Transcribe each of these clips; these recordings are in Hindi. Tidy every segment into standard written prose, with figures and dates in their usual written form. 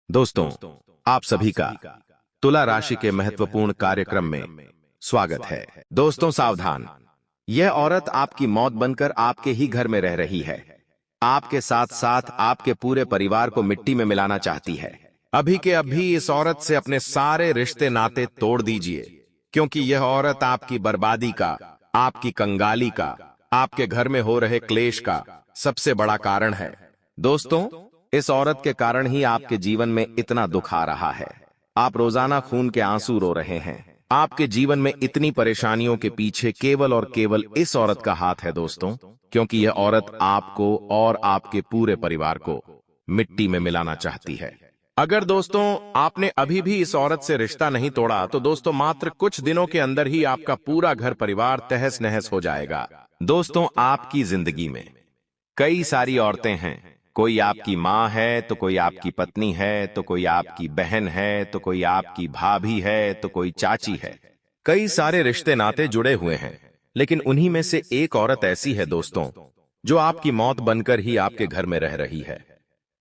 दोस्तों, आप सभी का तुला राशि के महत्वपूर्ण कार्यक्रम में स्वागत है। दोस्तों सावधान, यह औरत आपकी मौत बनकर आपके ही घर में रह रही है। आपके साथ साथ आपके पूरे परिवार को मिट्टी में मिलाना चाहती है। अभी के अभी इस औरत से अपने सारे रिश्ते नाते तोड़ दीजिए, क्योंकि यह औरत आपकी बर्बादी का, आपकी कंगाली का, आपके घर में हो रहे क्लेश का सबसे बड़ा कारण है। दोस्तों, इस औरत के कारण ही आपके जीवन में इतना दुख आ रहा है। आप रोजाना खून के आंसू रो रहे हैं। आपके जीवन में इतनी परेशानियों के पीछे केवल और केवल इस औरत का हाथ है दोस्तों, क्योंकि यह औरत आपको और आपके पूरे परिवार को मिट्टी में मिलाना चाहती है। अगर दोस्तों आपने अभी भी इस औरत से रिश्ता नहीं तोड़ा तो दोस्तों मात्र कुछ दिनों के अंदर ही आपका पूरा घर परिवार तहस नहस हो जाएगा। दोस्तों, आपकी जिंदगी में कई सारी औरतें हैं। कोई आपकी माँ है तो कोई आपकी पत्नी है तो कोई आपकी बहन है तो कोई आपकी भाभी है तो कोई चाची है। कई सारे रिश्ते नाते जुड़े हुए हैं, लेकिन उन्हीं में से एक औरत ऐसी है दोस्तों, जो आपकी मौत बनकर ही आपके घर में रह रही है।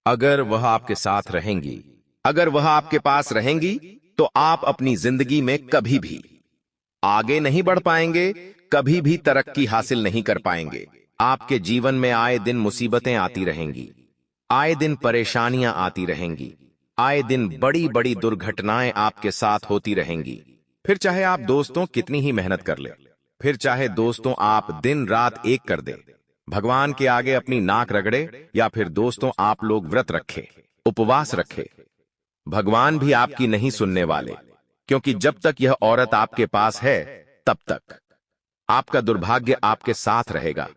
अगर वह आपके साथ रहेंगी, अगर वह आपके पास रहेंगी, तो आप अपनी जिंदगी में कभी भी आगे नहीं बढ़ पाएंगे, कभी भी तरक्की हासिल नहीं कर पाएंगे। आपके जीवन में आए दिन मुसीबतें आती रहेंगी, आए दिन परेशानियां आती रहेंगी, आए दिन बड़ी बड़ी दुर्घटनाएं आपके साथ होती रहेंगी। फिर चाहे आप दोस्तों कितनी ही मेहनत कर ले, फिर चाहे दोस्तों आप दिन रात एक कर दे, भगवान के आगे अपनी नाक रगड़े, या फिर दोस्तों आप लोग व्रत रखे, उपवास रखे, भगवान भी आपकी नहीं सुनने वाले। क्योंकि जब तक यह औरत आपके पास है, तब तक आपका दुर्भाग्य आपके साथ रहेगा,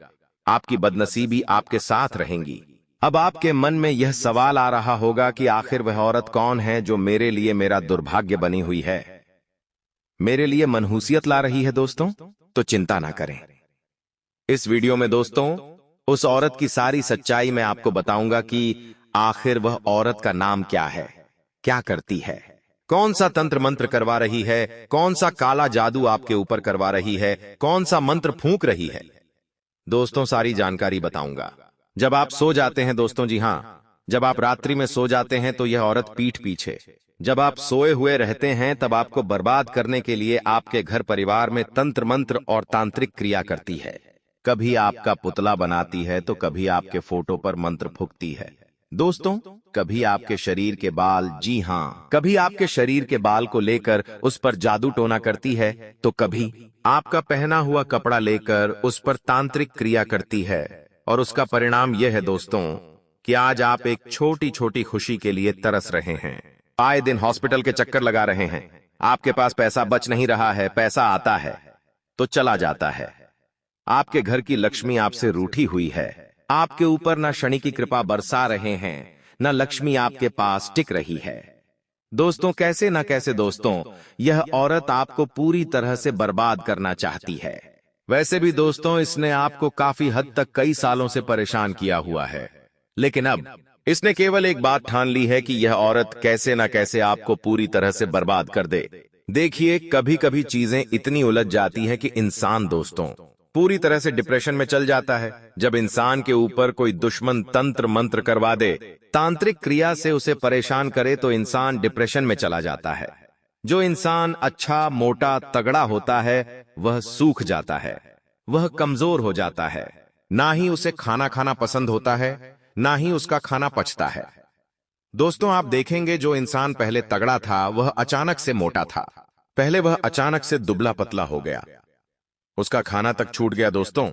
आपकी बदनसीबी आपके साथ रहेंगी। अब आपके मन में यह सवाल आ रहा होगा कि आखिर वह औरत कौन है जो मेरे लिए मेरा दुर्भाग्य बनी हुई है, मेरे लिए मनहूसियत ला रही है। दोस्तों, तो चिंता ना करें। इस वीडियो में दोस्तों उस औरत की सारी सच्चाई मैं आपको बताऊंगा कि आखिर वह औरत का नाम क्या है, क्या करती है, कौन सा तंत्र मंत्र करवा रही है, कौन सा काला जादू आपके ऊपर करवा रही है, कौन सा मंत्र फूंक रही है। दोस्तों सारी जानकारी बताऊंगा। जब आप सो जाते हैं दोस्तों, जी हां, जब आप रात्रि में सो जाते हैं तो यह औरत पीठ पीछे, जब आप सोए हुए रहते हैं तब आपको बर्बाद करने के लिए आपके घर परिवार में तंत्र मंत्र और तांत्रिक क्रिया करती है। कभी आपका पुतला बनाती है तो कभी आपके फोटो पर मंत्र फूंकती है। दोस्तों, कभी आपके शरीर के बाल, जी हां, कभी आपके शरीर के बाल को लेकर उस पर जादू टोना करती है, तो कभी आपका पहना हुआ कपड़ा लेकर उस पर तांत्रिक क्रिया करती है। और उसका परिणाम यह है दोस्तों कि आज आप एक छोटी छोटी खुशी के लिए तरस रहे हैं, आए दिन हॉस्पिटल के चक्कर लगा रहे हैं। आपके पास पैसा बच नहीं रहा है, पैसा आता है तो चला जाता है। आपके घर की लक्ष्मी आपसे रूठी हुई है, आपके ऊपर न शनि की कृपा बरसा रहे हैं, न लक्ष्मी आपके पास टिक रही है। दोस्तों कैसे न कैसे दोस्तों, यह औरत आपको पूरी तरह से बर्बाद करना चाहती है। वैसे भी दोस्तों इसने आपको काफी हद तक कई सालों से परेशान किया हुआ है, लेकिन अब इसने केवल एक बात ठान ली है कि यह औरत कैसे न कैसे आपको पूरी तरह से बर्बाद कर दे। देखिए, कभी कभी चीजें इतनी उलझ जाती हैं कि इंसान दोस्तों पूरी तरह से डिप्रेशन में चल जाता है। जब इंसान के ऊपर कोई दुश्मन तंत्र मंत्र करवा दे, तांत्रिक क्रिया से उसे परेशान करे, तो इंसान डिप्रेशन में चला जाता है। जो इंसान अच्छा मोटा तगड़ा होता है वह सूख जाता है, वह कमजोर हो जाता है, ना ही उसे खाना खाना पसंद होता है, ना ही उसका खाना पचता है। दोस्तों आप देखेंगे जो इंसान पहले तगड़ा था वह अचानक से मोटा था, पहले वह अचानक से दुबला पतला हो गया, उसका खाना तक छूट गया। दोस्तों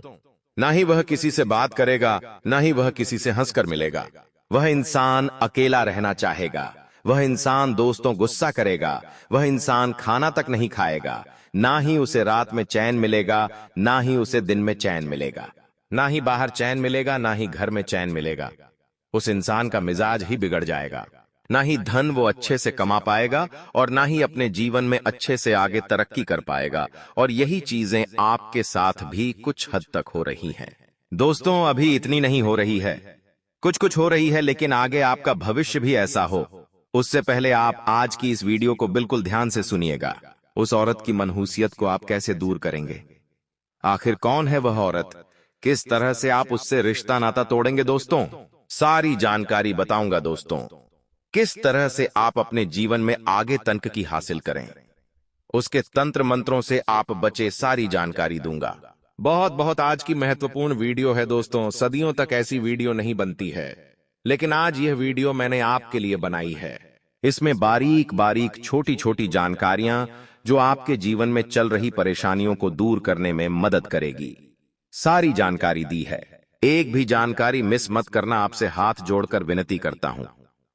ना ही वह किसी से बात करेगा, ना ही वह किसी से हंसकर मिलेगा। वह इंसान अकेला रहना चाहेगा, वह इंसान दोस्तों गुस्सा करेगा, वह इंसान खाना तक नहीं खाएगा, ना ही उसे रात में चैन मिलेगा, ना ही उसे दिन में चैन मिलेगा, ना ही बाहर चैन मिलेगा, ना ही घर में चैन मिलेगा। उस इंसान का मिजाज ही बिगड़ जाएगा, ना ही धन वो अच्छे से कमा पाएगा और ना ही अपने जीवन में अच्छे से आगे तरक्की कर पाएगा। और यही चीजें आपके साथ भी कुछ हद तक हो रही हैं। दोस्तों अभी इतनी नहीं हो रही है, कुछ कुछ हो रही है, लेकिन आगे आपका भविष्य भी ऐसा हो, उससे पहले आप आज की इस वीडियो को बिल्कुल ध्यान से सुनिएगा। उस औरत की मनहूसियत को आप कैसे दूर करेंगे, आखिर कौन है वह औरत, किस तरह से आप उससे रिश्ता नाता तोड़ेंगे, दोस्तों सारी जानकारी बताऊंगा दोस्तों। किस तरह से आप अपने जीवन में आगे तक की हासिल करें, उसके तंत्र मंत्रों से आप बचे, सारी जानकारी दूंगा। बहुत बहुत आज की महत्वपूर्ण वीडियो है दोस्तों। सदियों तक ऐसी वीडियो नहीं बनती है, लेकिन आज यह वीडियो मैंने आपके लिए बनाई है। इसमें बारीक बारीक छोटी छोटी जानकारियां जो आपके जीवन में चल रही परेशानियों को दूर करने में मदद करेगी, सारी जानकारी दी है। एक भी जानकारी मिस मत करना, आपसे हाथ जोड़कर विनती करता हूं।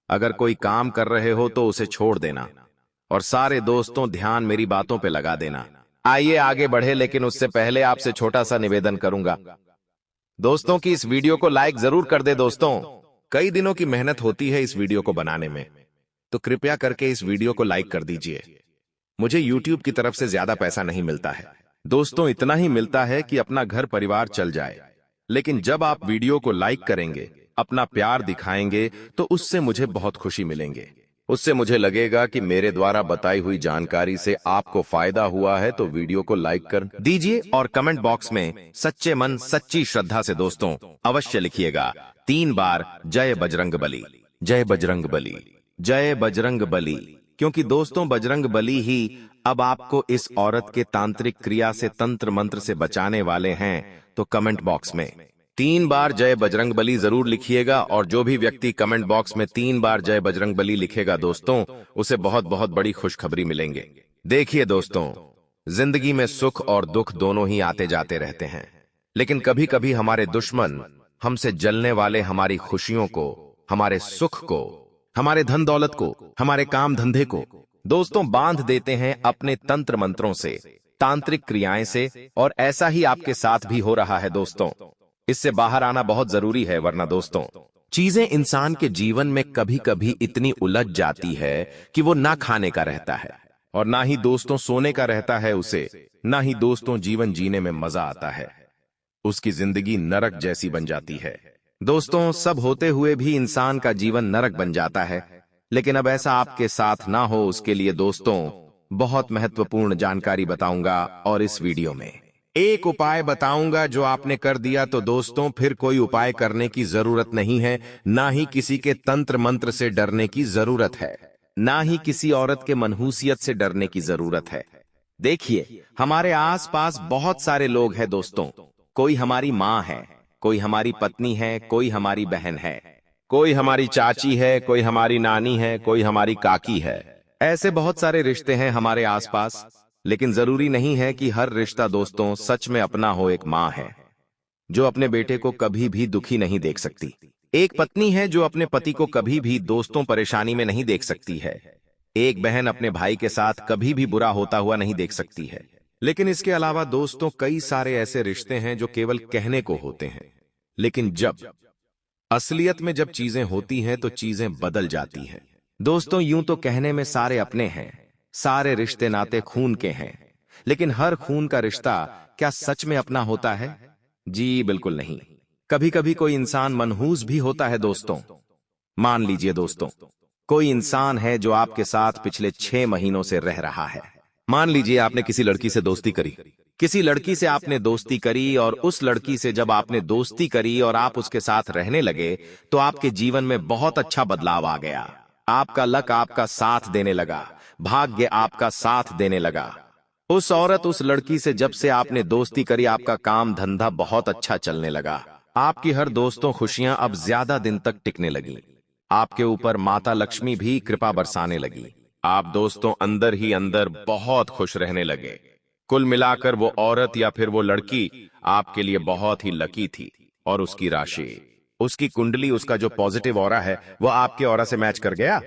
अगर कोई काम कर रहे हो तो उसे छोड़ देना, और सारे दोस्तों ध्यान मेरी बातों पे लगा देना। आइए आगे बढ़े, लेकिन उससे पहले आपसे छोटा सा निवेदन करूंगा दोस्तों कि इस वीडियो को लाइक जरूर कर दे। दोस्तों, कई दिनों की मेहनत होती है इस वीडियो को बनाने में, तो कृपया करके इस वीडियो को लाइक कर दीजिए। मुझे YouTube की तरफ से ज्यादा पैसा नहीं मिलता है दोस्तों, इतना ही मिलता है कि अपना घर परिवार चल जाए। लेकिन जब आप वीडियो को लाइक करेंगे, अपना प्यार दिखाएंगे, तो उससे मुझे बहुत खुशी मिलेंगे। उससे मुझे लगेगा कि मेरे द्वारा बताई हुई जानकारी से आपको फायदा हुआ है, तो वीडियो को लाइक कर दीजिए और कमेंट बॉक्स में सच्चे मन सच्ची श्रद्धा से दोस्तों अवश्य लिखिएगा 3 बार जय बजरंग बली, जय बजरंग बली, जय बजरंग बली। क्योंकि दोस्तों बजरंग बली ही अब आपको इस औरत के तांत्रिक क्रिया से, तंत्र मंत्र से बचाने वाले हैं। तो कमेंट बॉक्स में 3 बार जय बजरंग बली जरूर लिखिएगा, और जो भी व्यक्ति कमेंट बॉक्स में 3 बार जय बजरंग बली लिखेगा दोस्तों, उसे बहुत बहुत बड़ी खुशखबरी मिलेंगे। देखिए दोस्तों, जिंदगी में सुख और दुख दोनों ही आते जाते रहते हैं, लेकिन कभी कभी हमारे दुश्मन हमसे जलने वाले हमारी खुशियों को, हमारे सुख को, हमारे धन दौलत को, हमारे काम धंधे को दोस्तों बांध देते हैं अपने तंत्र मंत्रों से, तांत्रिक क्रियाएं से, और ऐसा ही आपके साथ भी हो रहा है दोस्तों। इससे बाहर आना बहुत जरूरी है, वरना दोस्तों चीजें इंसान के जीवन में कभी कभी इतनी उलझ जाती है कि वो ना खाने का रहता है, और ना ही दोस्तों सोने का रहता है उसे, ना ही दोस्तों जीवन जीने में मजा आता है। उसकी जिंदगी नरक जैसी बन जाती है दोस्तों। सब होते हुए भी इंसान का जीवन नरक बन जाता है, लेकिन अब ऐसा आपके साथ ना हो, उसके लिए दोस्तों बहुत महत्वपूर्ण जानकारी बताऊंगा, और इस वीडियो में एक उपाय बताऊंगा जो आपने कर दिया तो दोस्तों फिर कोई उपाय करने की जरूरत नहीं है, ना ही किसी के तंत्र मंत्र से डरने की जरूरत है, ना ही किसी औरत के मनहूसियत से डरने की जरूरत है। देखिए, हमारे आसपास बहुत सारे लोग हैं दोस्तों। कोई हमारी माँ है, कोई हमारी पत्नी है, कोई हमारी बहन है, कोई हमारी चाची है, कोई हमारी नानी है, कोई हमारी काकी है। ऐसे बहुत सारे रिश्ते हैं हमारे आसपास, लेकिन जरूरी नहीं है कि हर रिश्ता दोस्तों सच में अपना हो। एक माँ है जो अपने बेटे को कभी भी दुखी नहीं देख सकती। एक पत्नी है जो अपने पति को कभी भी दोस्तों परेशानी में नहीं देख सकती है। एक बहन अपने भाई के साथ कभी भी बुरा होता हुआ नहीं देख सकती है। लेकिन इसके अलावा दोस्तों कई सारे ऐसे रिश्ते हैं जो केवल कहने को होते हैं, लेकिन जब असलियत में जब चीजें होती हैं तो चीजें बदल जाती हैं दोस्तों। यूं तो कहने में सारे अपने हैं, सारे रिश्ते नाते खून के हैं, लेकिन हर खून का रिश्ता क्या सच में अपना होता है? जी बिल्कुल नहीं। कभी कभी कोई इंसान मनहूस भी होता है दोस्तों। मान लीजिए दोस्तों, कोई इंसान है जो आपके साथ पिछले 6 महीनों से रह रहा है। मान लीजिए आपने किसी लड़की से दोस्ती करी, किसी लड़की से आपने दोस्ती करी, और उस लड़की से जब आपने दोस्ती करी और आप उसके साथ रहने लगे, तो आपके जीवन में बहुत अच्छा बदलाव आ गया। आपका लक आपका साथ देने लगा, भाग्य आपका साथ देने लगा। उस औरत, उस लड़की से जब से आपने दोस्ती करी, आपका काम धंधा बहुत अच्छा चलने लगा। आपकी हर दोस्तों खुशियां अब ज्यादा दिन तक टिकने लगी। आपके ऊपर माता लक्ष्मी भी कृपा बरसाने लगी। आप दोस्तों अंदर ही अंदर बहुत खुश रहने लगे। कुल मिलाकर वो औरत या फिर वो लड़की आपके लिए बहुत ही लकी थी, और उसकी राशि, उसकी कुंडली, उसका जो पॉजिटिव ऑरा है वो आपके ऑरा से मैच कर गया,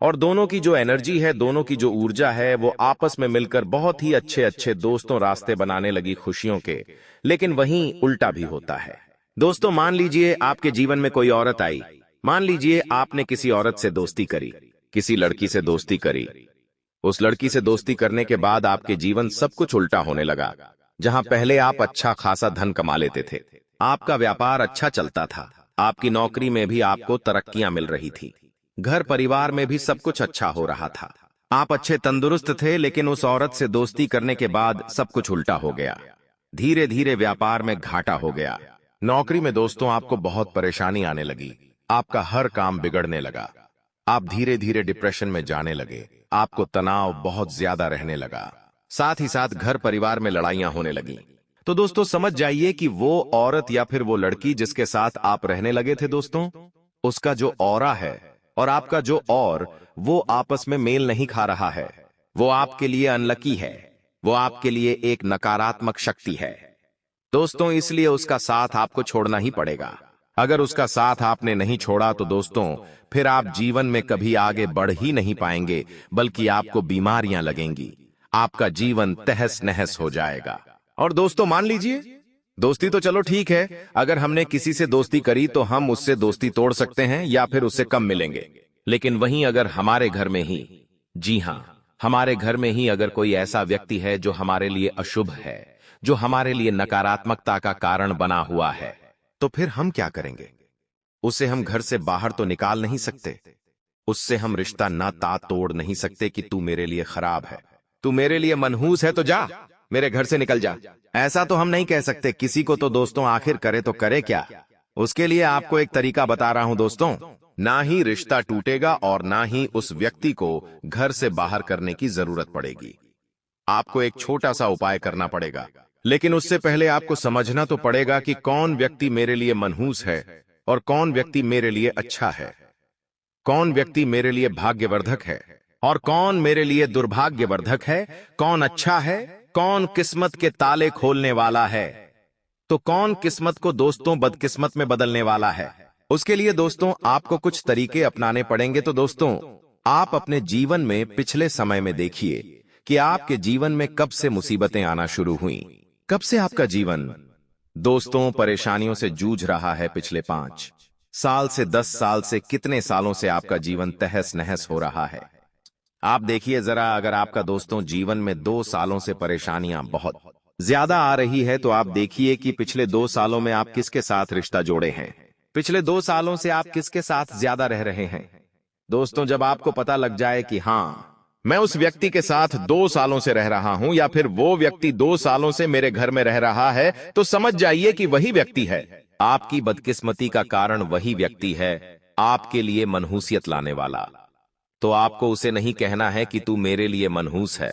और दोनों की जो एनर्जी है, दोनों की जो ऊर्जा है, वो आपस में मिलकर बहुत ही अच्छे अच्छे दोस्तों रास्ते बनाने लगी खुशियों के। लेकिन वहीं उल्टा भी होता है दोस्तों। मान लीजिए आपके जीवन में कोई औरत आई, मान लीजिए आपने किसी औरत से दोस्ती करी, किसी लड़की से दोस्ती करी। उस लड़की से दोस्ती करने के बाद आपके जीवन सब कुछ उल्टा होने लगा। जहां पहले आप अच्छा खासा धन कमा लेते थे, आपका व्यापार अच्छा चलता था, आपकी नौकरी में भी आपको तरक्कियां मिल रही थी, घर परिवार में भी सब कुछ अच्छा हो रहा था, आप अच्छे तंदुरुस्त थे। लेकिन उस औरत से दोस्ती करने के बाद सब कुछ उल्टा हो गया। धीरे धीरे व्यापार में घाटा हो गया, नौकरी में दोस्तों आपको बहुत परेशानी आने लगी, आपका हर काम बिगड़ने लगा, आप धीरे धीरे डिप्रेशन में जाने लगे, आपको तनाव बहुत ज्यादा रहने लगा, साथ ही साथ घर परिवार में लड़ाइयां होने लगी। तो दोस्तों समझ जाइए कि वो औरत या फिर वो लड़की जिसके साथ आप रहने लगे थे दोस्तों, उसका जो ऑरा है और आपका जो वो आपस में मेल नहीं खा रहा है। वो आपके लिए अनलकी है, वो आपके लिए एक नकारात्मक शक्ति है दोस्तों, इसलिए उसका साथ आपको छोड़ना ही पड़ेगा। अगर उसका साथ आपने नहीं छोड़ा तो दोस्तों फिर आप जीवन में कभी आगे बढ़ ही नहीं पाएंगे, बल्कि आपको बीमारियां लगेंगी, आपका जीवन तहस नहस हो जाएगा। और दोस्तों मान लीजिए, दोस्ती तो चलो ठीक है, अगर हमने किसी से दोस्ती करी तो हम उससे दोस्ती तोड़ सकते हैं या फिर उससे कम मिलेंगे। लेकिन वहीं अगर हमारे घर में ही, जी हां, हमारे घर में ही अगर कोई ऐसा व्यक्ति है जो हमारे लिए अशुभ है, जो हमारे लिए नकारात्मकता का कारण बना हुआ है, तो फिर हम क्या करेंगे? उसे हम घर से बाहर तो निकाल नहीं सकते, उससे हम रिश्ता नाता तोड़ नहीं सकते कि तू मेरे लिए खराब है, तू मेरे लिए मनहूस है तो जा, मेरे घर से निकल जा। ऐसा तो हम नहीं कह सकते किसी को। तो दोस्तों आखिर करे तो करे क्या? उसके लिए आपको एक तरीका बता रहा हूं दोस्तों, ना ही रिश्ता टूटेगा और ना ही उस व्यक्ति को घर से बाहर करने की जरूरत पड़ेगी। आपको एक छोटा सा उपाय करना पड़ेगा, लेकिन उससे पहले आपको समझना तो पड़ेगा कि कौन व्यक्ति मेरे लिए मनहूस है और कौन व्यक्ति मेरे लिए अच्छा है, कौन व्यक्ति मेरे लिए भाग्यवर्धक है और कौन मेरे लिए दुर्भाग्यवर्धक है, कौन अच्छा है, कौन किस्मत के ताले खोलने वाला है, तो कौन किस्मत को दोस्तों बदकिस्मत में बदलने वाला है। उसके लिए दोस्तों आपको कुछ तरीके अपनाने पड़ेंगे। तो दोस्तों आप अपने जीवन में पिछले समय में देखिए कि आपके जीवन में कब से मुसीबतें आना शुरू हुई, कब से आपका जीवन दोस्तों परेशानियों से जूझ रहा है। पिछले 5 साल से 10 साल से कितने सालों से आपका जीवन तहस नहस हो रहा है? आप देखिए जरा, अगर आपका दोस्तों जीवन में 2 सालों से परेशानियां बहुत ज्यादा आ रही है, तो आप देखिए कि पिछले 2 सालों में आप किसके साथ रिश्ता जोड़े हैं, पिछले 2 सालों से आप किसके साथ ज्यादा रह रहे हैं। दोस्तों जब आपको पता लग जाए कि हां, मैं उस व्यक्ति के साथ 2 सालों से रह रहा हूं या फिर वो व्यक्ति 2 सालों से मेरे घर में रह रहा है, तो समझ जाइए कि वही व्यक्ति है। आपकी बदकिस्मती का कारण वही व्यक्ति है, आपके लिए मनहूसियत लाने वाला। तो आपको उसे नहीं कहना है कि तू मेरे लिए मनहूस है,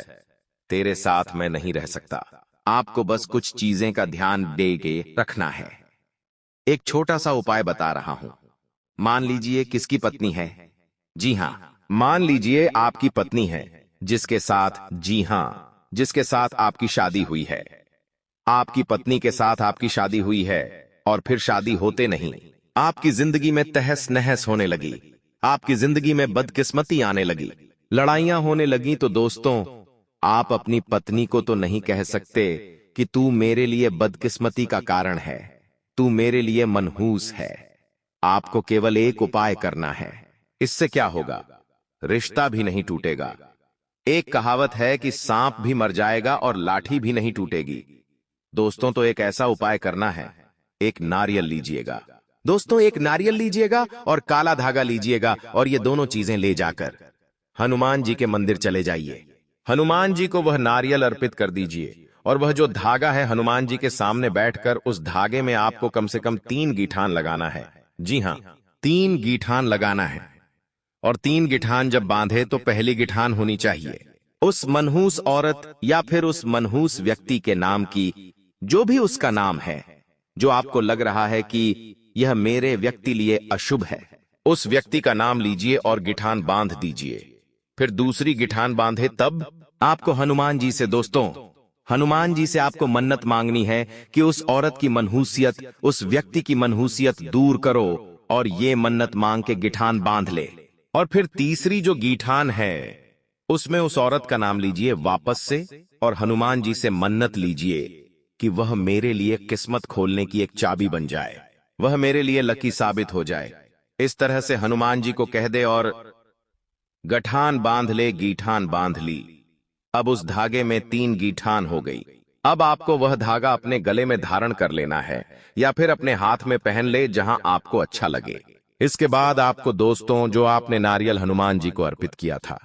तेरे साथ मैं नहीं रह सकता। आपको बस कुछ चीजें का ध्यान दे के रखना है। एक छोटा सा उपाय बता रहा हूं। मान लीजिए किसकी पत्नी है, जी हां, मान लीजिए आपकी पत्नी है जिसके साथ, जी हां, जिसके साथ आपकी शादी हुई है। आपकी पत्नी के साथ आपकी शादी हुई है और फिर शादी होते नहीं आपकी जिंदगी में तहस नहस होने लगी, आपकी जिंदगी में बदकिस्मती आने लगी, लड़ाइयां होने लगी। तो दोस्तों आप अपनी पत्नी को तो नहीं कह सकते कि तू मेरे लिए बदकिस्मती का कारण है, तू मेरे लिए मनहूस है। आपको केवल एक उपाय करना है, इससे क्या होगा? रिश्ता भी नहीं टूटेगा। एक कहावत है कि सांप भी मर जाएगा और लाठी भी नहीं टूटेगी। दोस्तों तो एक ऐसा उपाय करना है, एक नारियल लीजिएगा दोस्तों, एक नारियल लीजिएगा और काला धागा लीजिएगा और ये दोनों चीजें ले जाकर हनुमान जी के मंदिर चले जाइए। हनुमान जी को वह नारियल अर्पित कर दीजिए और वह जो धागा है हनुमान जी के सामने बैठकर उस धागे में आपको कम से कम 3 गिठान लगाना है। जी हां, 3 गिठान लगाना है। और 3 गिठान जब बांधे तो पहली गिठान होनी चाहिए उस मनहूस औरत या फिर उस मनहूस व्यक्ति के नाम की, जो भी उसका नाम है, जो आपको लग रहा है कि यह मेरे व्यक्ति लिए अशुभ है, उस व्यक्ति का नाम लीजिए और गिठान बांध दीजिए। फिर दूसरी गिठान बांधे तब आपको हनुमान जी से, दोस्तों हनुमान जी से आपको मन्नत मांगनी है कि उस औरत की मनहूसियत, उस व्यक्ति की मनहूसियत दूर करो और ये मन्नत मांग के गिठान बांध ले। और फिर तीसरी जो गिठान है उसमें उस औरत का नाम लीजिए वापस से और हनुमान जी से मन्नत लीजिए कि वह मेरे लिए किस्मत खोलने की एक चाबी बन जाए, वह मेरे लिए लकी साबित हो जाए। इस तरह से हनुमान जी को कह दे और गठान बांध ले, गीठान बांध ली। अब उस धागे में 3 गीठान हो गई। अब आपको वह धागा अपने गले में धारण कर लेना है या फिर अपने हाथ में पहन ले, जहां आपको अच्छा लगे। इसके बाद आपको दोस्तों जो आपने नारियल हनुमान जी को अर्पित किया था,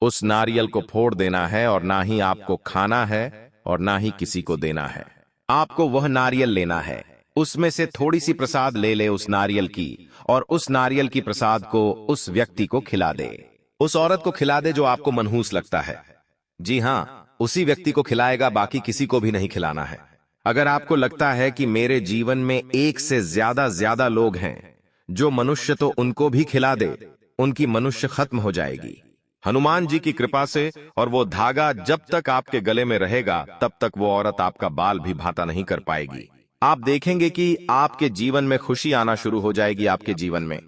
उस नारियल को फोड़ देना है और ना ही आपको खाना है और ना ही किसी को देना है। आपको वह नारियल लेना है, उसमें से थोड़ी सी प्रसाद ले ले उस नारियल की और उस नारियल की प्रसाद को उस व्यक्ति को खिला दे। उस औरत को खिला दे जो आपको मनहूस लगता है। जी हाँ, उसी व्यक्ति को खिलाएगा, बाकी किसी को भी नहीं खिलाना है। अगर आपको लगता है कि मेरे जीवन में एक से ज्यादा लोग हैं जो मनुष्य, तो उनको भी खिला दे, उनकी मनुष्य खत्म हो जाएगी हनुमान जी की कृपा से। और वो धागा जब तक आपके गले में रहेगा तब तक वो औरत आपका बाल भी भाता नहीं कर पाएगी। आप देखेंगे कि आपके जीवन में खुशी आना शुरू हो जाएगी। आपके जीवन में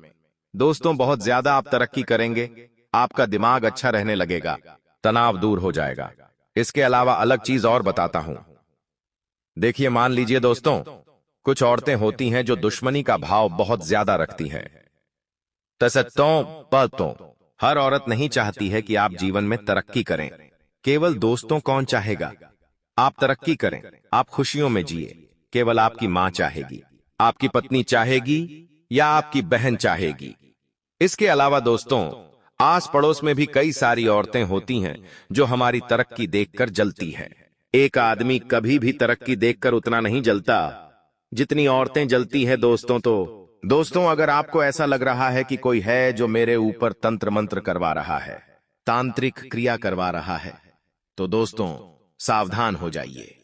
दोस्तों बहुत ज्यादा आप तरक्की करेंगे, आपका दिमाग अच्छा रहने लगेगा, तनाव दूर हो जाएगा। इसके अलावा अलग चीज और बताता हूं। देखिए, मान लीजिए दोस्तों, कुछ औरतें होती हैं जो दुश्मनी का भाव बहुत ज्यादा रखती हैं। तसत्तों पलतों हर औरत नहीं चाहती है कि आप जीवन में तरक्की करें। केवल दोस्तों कौन चाहेगा आप तरक्की करें, आप खुशियों में जिए। केवल आपकी मां चाहेगी, आपकी पत्नी चाहेगी, या आपकी बहन चाहेगी। इसके अलावा दोस्तों, आस पड़ोस में भी कई सारी औरतें होती हैं जो हमारी तरक्की देखकर जलती हैं। एक आदमी कभी भी तरक्की देखकर उतना नहीं जलता जितनी औरतें जलती हैं दोस्तों। तो दोस्तों, अगर आपको ऐसा लग रहा है कि कोई है जो मेरे ऊपर तंत्र मंत्र करवा रहा है, तांत्रिक क्रिया करवा रहा है, तो दोस्तों सावधान हो जाइए।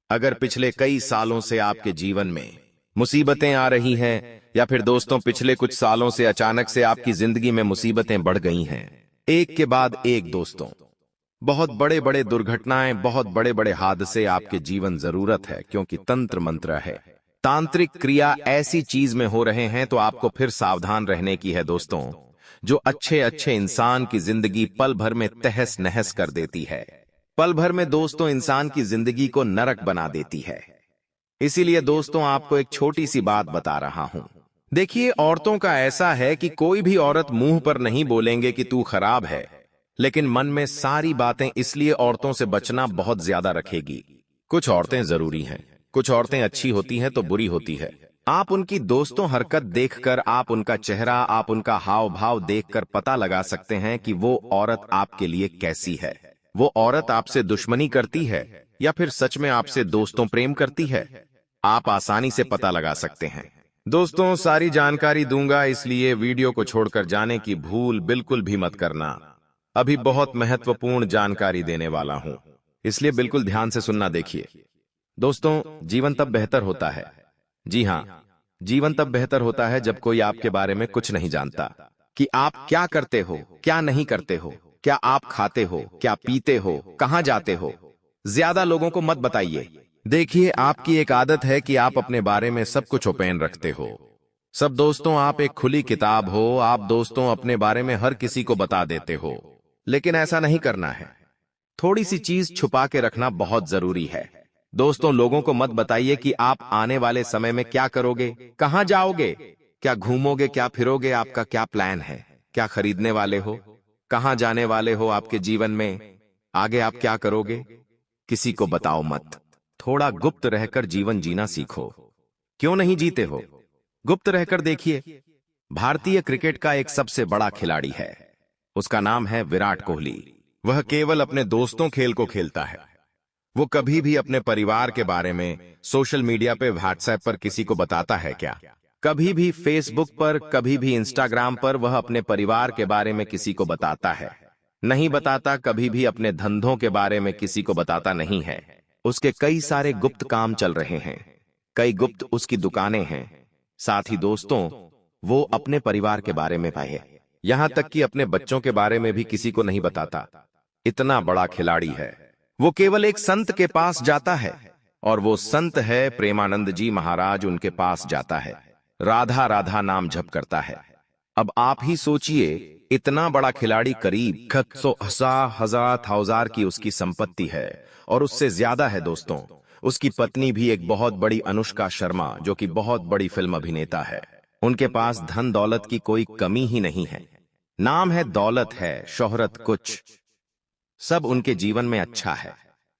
अगर पिछले कई सालों से आपके जीवन में मुसीबतें आ रही हैं, या फिर दोस्तों पिछले कुछ सालों से अचानक से आपकी जिंदगी में मुसीबतें बढ़ गई हैं, एक के बाद एक दोस्तों, बहुत बड़े बड़े दुर्घटनाएं, बहुत बड़े बड़े हादसे आपके जीवन जरूरत है, क्योंकि तंत्र मंत्र है, तांत्रिक क्रिया ऐसी चीज में हो रहे हैं, तो आपको फिर सावधान रहने की है दोस्तों। जो अच्छे अच्छे इंसान की जिंदगी पल भर में तहस नहस कर देती है, पल भर में दोस्तों इंसान की जिंदगी को नरक बना देती है। इसीलिए दोस्तों आपको एक छोटी सी बात बता रहा हूं। देखिए, औरतों का ऐसा है कि कोई भी औरत मुंह पर नहीं बोलेंगे कि तू खराब है, लेकिन मन में सारी बातें, इसलिए औरतों से बचना बहुत ज्यादा रखेगी। कुछ औरतें जरूरी हैं, कुछ औरतें अच्छी होती हैं तो बुरी होती है। आप उनकी दोस्तों हरकत देखकर, आप उनका चेहरा, आप उनका हाव भाव देखकर पता लगा सकते हैं कि वो औरत आपके लिए कैसी है। वो औरत आपसे दुश्मनी करती है या फिर सच में आपसे दोस्तों प्रेम करती है, आप आसानी से पता लगा सकते हैं। दोस्तों सारी जानकारी दूंगा, इसलिए वीडियो को छोड़कर जाने की भूल बिल्कुल भी मत करना। अभी बहुत महत्वपूर्ण जानकारी देने वाला हूं, इसलिए बिल्कुल ध्यान से सुनना। देखिए दोस्तों, जीवन तब बेहतर होता है, जी हां, जीवन तब बेहतर होता है जब कोई आपके बारे में कुछ नहीं जानता, कि आप क्या करते हो, क्या नहीं करते हो, क्या आप खाते हो, क्या पीते हो, कहां जाते हो। ज्यादा लोगों को मत बताइए। देखिए, आपकी एक आदत है कि आप अपने बारे में सब कुछ ओपन रखते हो। सब दोस्तों, आप एक खुली किताब हो, आप दोस्तों अपने बारे में हर किसी को बता देते हो, लेकिन ऐसा नहीं करना है। थोड़ी सी चीज छुपा के रखना बहुत जरूरी है। दोस्तों, लोगों को मत बताइए कि आप आने वाले समय में क्या करोगे, कहां जाओगे, क्या घूमोगे, क्या फिरोगे, आपका क्या प्लान है, क्या खरीदने वाले हो, कहां जाने वाले हो आपके जीवन में, आगे आप क्या करोगे, किसी को बताओ मत। थोड़ा गुप्त रहकर जीवन जीना सीखो। क्यों नहीं जीते हो? गुप्त रहकर देखिए, भारतीय क्रिकेट का एक सबसे बड़ा खिलाड़ी है, उसका नाम है विराट कोहली। वह केवल अपने दोस्तों खेल को खेलता है। वो कभी भी अपने परिवार के बारे में सोशल मीडिया पे, व्हाट्सएप पर किसी को बताता है क्या? कभी भी फेसबुक पर, कभी भी इंस्टाग्राम पर वह अपने परिवार के बारे में किसी को बताता है? नहीं बताता। कभी भी अपने धंधों के बारे में किसी को बताता नहीं है। उसके कई सारे गुप्त काम चल रहे हैं, कई गुप्त उसकी दुकानें हैं। साथ ही दोस्तों, वो अपने परिवार के बारे में पाए, यहां तक कि अपने बच्चों के बारे में भी किसी को नहीं बताता। इतना बड़ा खिलाड़ी है। वो केवल एक संत के पास जाता है, और वो संत है प्रेमानंद जी महाराज। उनके पास जाता है, राधा राधा नाम जप करता है। अब आप ही सोचिए, इतना बड़ा खिलाड़ी, करीब 100,000 की उसकी संपत्ति है, और उससे ज्यादा है दोस्तों। उसकी पत्नी भी एक बहुत बड़ी अनुष्का शर्मा, जो कि बहुत बड़ी फिल्म अभिनेता है। उनके पास धन दौलत की कोई कमी ही नहीं है। नाम है, दौलत है, शोहरत, कुछ सब उनके जीवन में अच्छा है।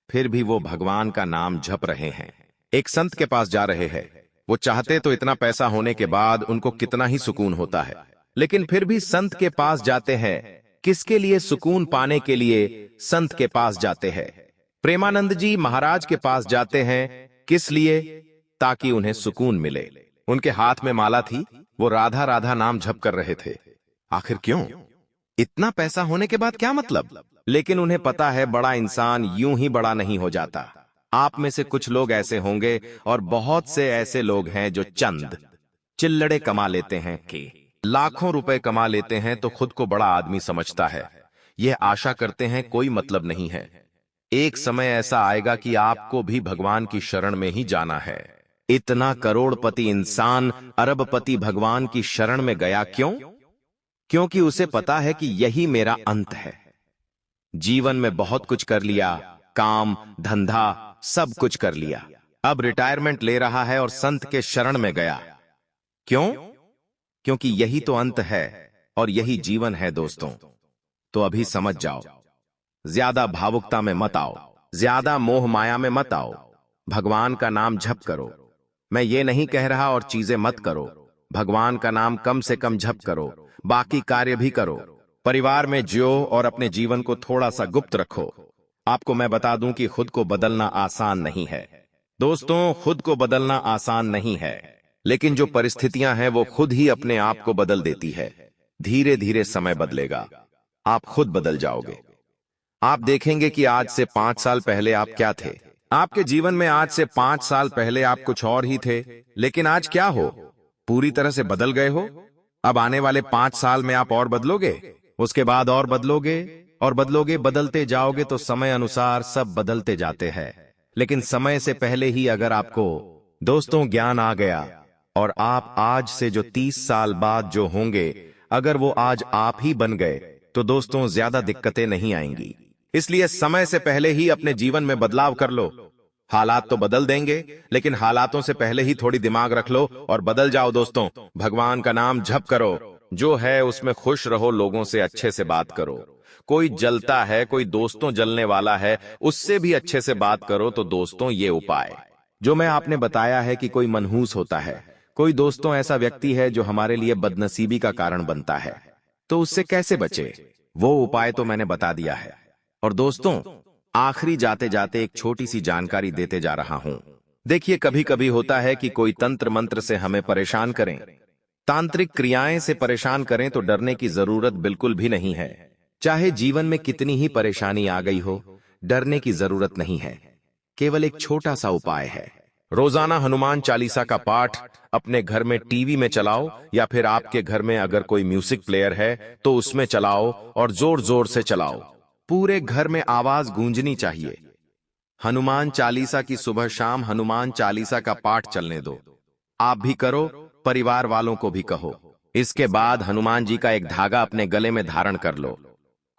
फिर भी वो भगवान का नाम जप रहे हैं, एक संत के पास जा रहे हैं। वो चाहते तो इतना पैसा होने के बाद उनको कितना ही सुकून होता है, लेकिन फिर भी संत के पास जाते हैं। किसके लिए? सुकून पाने के लिए संत के पास जाते हैं। प्रेमानंद जी महाराज के पास जाते हैं, किस लिए? ताकि उन्हें सुकून मिले। उनके हाथ में माला थी, वो राधा राधा नाम जप कर रहे थे। आखिर क्यों? इतना पैसा होने के बाद क्या मतलब? लेकिन उन्हें पता है बड़ा इंसान यूं ही बड़ा नहीं हो जाता। आप में से कुछ लोग ऐसे होंगे और बहुत से ऐसे लोग हैं जो चंद चिल्लड़े कमा लेते हैं कि लाखों रुपए कमा लेते हैं तो खुद को बड़ा आदमी समझता है। यह आशा करते हैं कोई मतलब नहीं है। एक समय ऐसा आएगा कि आपको भी भगवान की शरण में ही जाना है। इतना करोड़पति इंसान अरबपति भगवान की शरण में गया क्यों? क्योंकि उसे पता है कि यही मेरा अंत है। जीवन में बहुत कुछ कर लिया, काम धंधा सब कुछ कर लिया, अब रिटायरमेंट ले रहा है और संत के शरण में गया। क्यों? क्योंकि यही तो अंत है और यही जीवन है दोस्तों। तो अभी समझ जाओ, ज्यादा भावुकता में मत आओ, ज्यादा मोह माया में मत आओ। भगवान का नाम जप करो। मैं ये नहीं कह रहा और चीजें मत करो। भगवान का नाम कम से कम जप करो, बाकी कार्य भी करो। परिवार में जियो और अपने जीवन को थोड़ा सा गुप्त रखो। आपको मैं बता दूं कि खुद को बदलना आसान नहीं है दोस्तों, खुद को बदलना आसान नहीं है, लेकिन जो परिस्थितियां हैं वो खुद ही अपने आप को बदल देती है। धीरे धीरे समय बदलेगा, आप खुद बदल जाओगे। आप देखेंगे कि आज से 5 साल पहले आप क्या थे। आपके जीवन में आज से 5 साल पहले आप कुछ और ही थे, लेकिन आज क्या हो? पूरी तरह से बदल गए हो। अब आने वाले 5 साल में आप और बदलोगे, उसके बाद और बदलोगे और बदलोगे। बदलते जाओगे तो समय अनुसार सब बदलते जाते हैं। लेकिन समय से पहले ही अगर आपको दोस्तों ज्ञान आ गया और आप आज से जो 30 साल बाद जो होंगे, अगर वो आज आप ही बन गए तो दोस्तों ज्यादा दिक्कतें नहीं आएंगी। इसलिए समय से पहले ही अपने जीवन में बदलाव कर लो। हालात तो बदल देंगे, लेकिन हालातों से पहले ही थोड़ी दिमाग रख लो और बदल जाओ दोस्तों। भगवान का नाम जप करो, जो है उसमें खुश रहो, लोगों से अच्छे से बात करो। कोई जलता है, कोई दोस्तों जलने वाला है, उससे भी अच्छे से बात करो। तो दोस्तों ये उपाय जो मैं आपने बताया है कि कोई मनहूस होता है, कोई दोस्तों ऐसा व्यक्ति है जो हमारे लिए बदनसीबी का कारण बनता है, तो उससे कैसे बचे, वो उपाय तो मैंने बता दिया है। और दोस्तों आखिरी जाते जाते एक छोटी सी जानकारी देते जा रहा हूं। देखिए, कभी कभी होता है कि कोई तंत्र मंत्र से हमें परेशान करें, तांत्रिक क्रियाएं से परेशान करें, तो डरने की जरूरत बिल्कुल भी नहीं है। चाहे जीवन में कितनी ही परेशानी आ गई हो, डरने की जरूरत नहीं है। केवल एक छोटा सा उपाय है। रोजाना हनुमान चालीसा का पाठ अपने घर में टीवी में चलाओ, या फिर आपके घर में अगर कोई म्यूजिक प्लेयर है तो उसमें चलाओ और जोर जोर से चलाओ। पूरे घर में आवाज गूंजनी चाहिए। हनुमान चालीसा की सुबह शाम हनुमान चालीसा का पाठ चलने दो। आप भी करो, परिवार वालों को भी कहो। इसके बाद हनुमान जी का एक धागा अपने गले में धारण कर लो।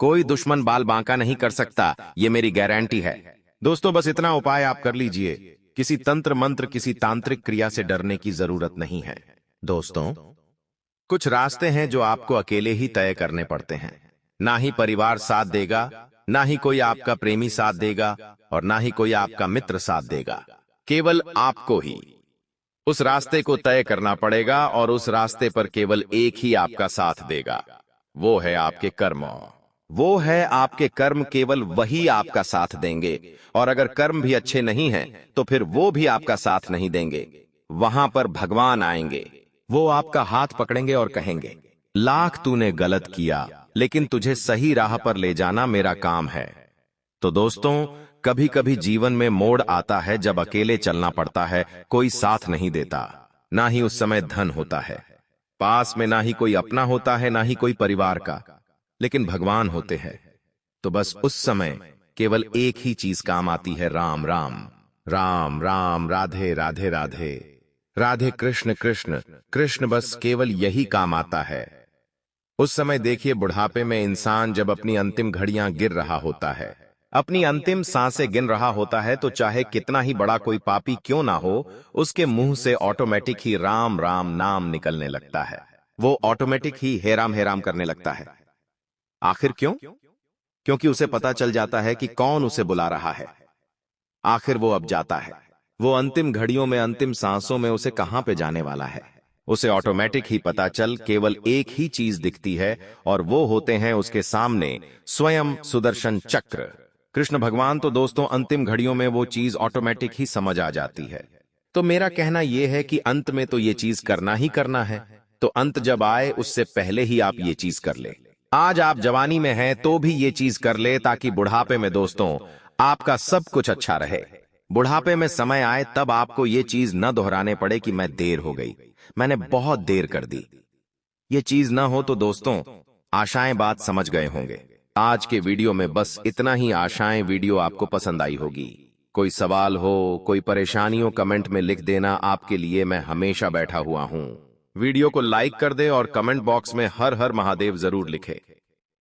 कोई दुश्मन बाल बांका नहीं कर सकता, ये मेरी गारंटी है। दोस्तों बस इतना उपाय आप कर लीजिए। किसी तंत्र मंत्र, किसी तांत्रिक क्रिया से डरने की जरूरत नहीं है। दोस्तों कुछ रास्ते हैं जो आपको अकेले ही तय करने पड़ते हैं। ना ही परिवार साथ देगा, ना ही कोई आपका प्रेमी साथ देगा, और ना ही कोई आपका मित्र साथ देगा। केवल आपको ही उस रास्ते को तय करना पड़ेगा, और उस रास्ते पर केवल एक ही आपका साथ देगा, वो है आपके कर्म। वो है आपके कर्म, केवल वही आपका साथ देंगे। और अगर कर्म भी अच्छे नहीं हैं, तो फिर वो भी आपका साथ नहीं देंगे। वहां पर भगवान आएंगे, वो आपका हाथ पकड़ेंगे और कहेंगे, लाख तूने गलत किया, लेकिन तुझे सही राह पर ले जाना मेरा काम है। तो दोस्तों कभी कभी जीवन में मोड़ आता है जब अकेले चलना पड़ता है, कोई साथ नहीं देता। ना ही उस समय धन होता है पास में, ना ही कोई अपना होता है, ना ही कोई परिवार का, लेकिन भगवान होते हैं। तो बस उस समय केवल एक ही चीज काम आती है, राम राम राम राम, राधे राधे राधे राधे, कृष्ण कृष्ण कृष्ण, बस केवल यही काम आता है। उस समय देखिए, बुढ़ापे में इंसान जब अपनी अंतिम घड़ियां गिर रहा होता है, अपनी अंतिम सांसें गिन रहा होता है, तो चाहे कितना ही बड़ा कोई पापी क्यों ना हो, उसके मुंह से ऑटोमेटिक ही राम राम नाम निकलने लगता है। वो ऑटोमेटिक ही हेराम हेराम करने लगता है। आखिर क्यों? क्योंकि उसे पता चल जाता है कि कौन उसे बुला रहा है। आखिर वो अब जाता है। वो अंतिम घड़ियों में, अंतिम सांसों में उसे कहां पे जाने वाला है, उसे ऑटोमेटिक ही पता चल केवल एक ही चीज दिखती है, और वो होते हैं उसके सामने स्वयं सुदर्शन चक्र, कृष्ण भगवान। तो दोस्तों अंतिम घड़ियों में वो चीज ऑटोमेटिक ही समझ आ जाती है। तो मेरा कहना यह है कि अंत में तो ये चीज करना ही करना है। तो अंत जब आए उससे पहले ही आप ये चीज कर ले। आज आप जवानी में हैं तो भी ये चीज कर ले, ताकि बुढ़ापे में दोस्तों आपका सब कुछ अच्छा रहे। बुढ़ापे में समय आए तब आपको ये चीज न दोहराने पड़े कि मैं देर हो गई, मैंने बहुत देर कर दी। ये चीज ना हो तो दोस्तों आशाएं बात समझ गए होंगे। आज के वीडियो में बस इतना ही। आशाएं वीडियो आपको पसंद आई होगी। कोई सवाल हो, कोई परेशानी हो, कमेंट में लिख देना। आपके लिए मैं हमेशा बैठा हुआ हूं। वीडियो को लाइक कर दे और कमेंट बॉक्स में हर हर महादेव जरूर लिखे।